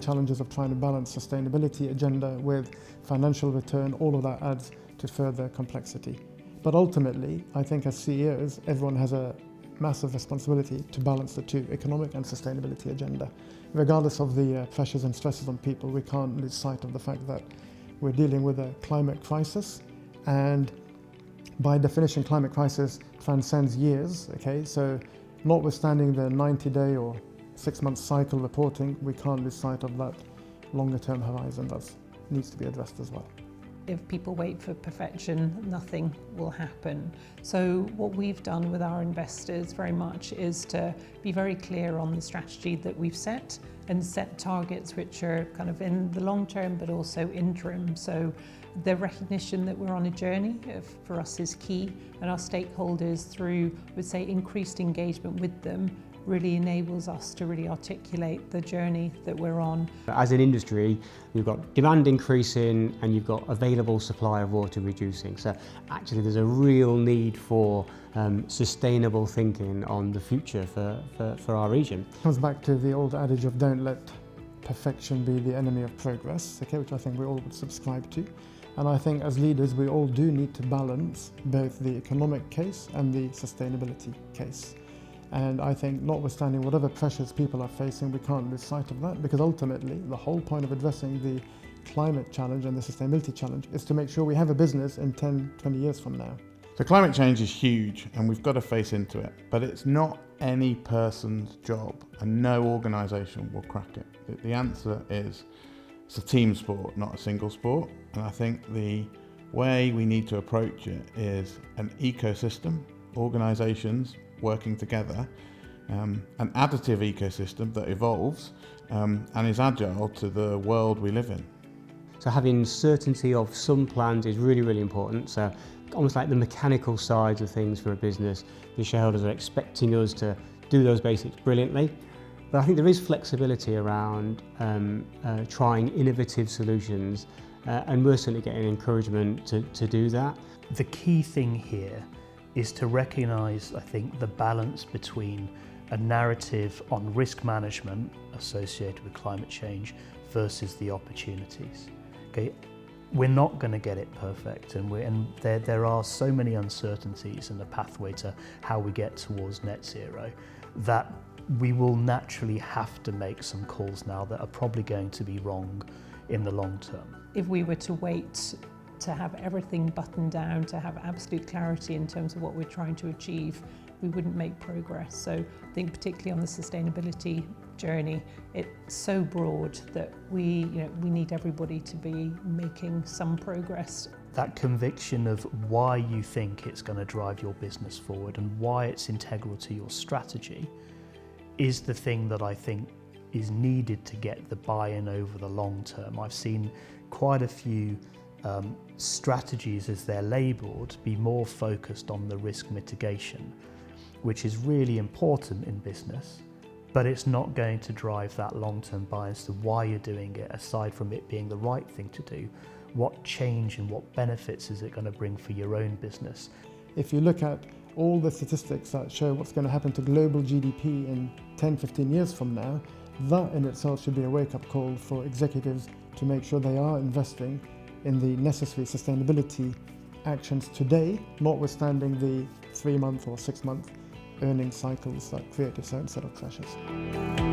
challenges of trying to balance sustainability agenda with financial return, all of that adds to further complexity. But ultimately, I think as CEOs, everyone has a massive responsibility to balance the two, economic and sustainability agenda. Regardless of the pressures and stresses on people, we can't lose sight of the fact that we're dealing with a climate crisis, and by definition, climate crisis transcends years, okay? So notwithstanding the 90-day or 6-month cycle reporting, we can't lose sight of that longer-term horizon that needs to be addressed as well. If people wait for perfection, nothing will happen. So what we've done with our investors very much is to be very clear on the strategy that we've set and set targets which are kind of in the long term but also interim. So the recognition that we're on a journey for us is key, and our stakeholders through, I would say, increased engagement with them really enables us to really articulate the journey that we're on. As an industry, you've got demand increasing and you've got available supply of water reducing. So actually there's a real need for sustainable thinking on the future for our region. It comes back to the old adage of don't let perfection be the enemy of progress, okay, which I think we all would subscribe to. And I think as leaders, we all do need to balance both the economic case and the sustainability case. And I think notwithstanding whatever pressures people are facing, we can't lose sight of that, because ultimately the whole point of addressing the climate challenge and the sustainability challenge is to make sure we have a business in 10, 20 years from now. So climate change is huge and we've got to face into it, but it's not any person's job and no organisation will crack it. The answer is it's a team sport, not a single sport. And I think the way we need to approach it is an ecosystem, organisations working together, an additive ecosystem that evolves and is agile to the world we live in. So having certainty of some plans is really, really important. So almost like the mechanical sides of things for a business, the shareholders are expecting us to do those basics brilliantly. But I think there is flexibility around trying innovative solutions and we're certainly getting encouragement to do that. The key thing here is to recognise, I think, the balance between a narrative on risk management associated with climate change versus the opportunities. Okay, we're not going to get it perfect, and there are so many uncertainties in the pathway to how we get towards net zero that we will naturally have to make some calls now that are probably going to be wrong in the long term. If we were to wait to have everything buttoned down, to have absolute clarity in terms of what we're trying to achieve, we wouldn't make progress. So I think particularly on the sustainability journey, it's so broad that we need everybody to be making some progress. That conviction of why you think it's going to drive your business forward and why it's integral to your strategy is the thing that I think is needed to get the buy-in over the long term. I've seen quite a few strategies, as they're labelled, be more focused on the risk mitigation, which is really important in business, but it's not going to drive that long-term buy-in as to why you're doing it, aside from it being the right thing to do. What change and what benefits is it going to bring for your own business? If you look at all the statistics that show what's going to happen to global GDP in 10, 15 years from now, that in itself should be a wake-up call for executives to make sure they are investing in the necessary sustainability actions today, notwithstanding the 3-month or 6-month earnings cycles that create a certain set of pressures.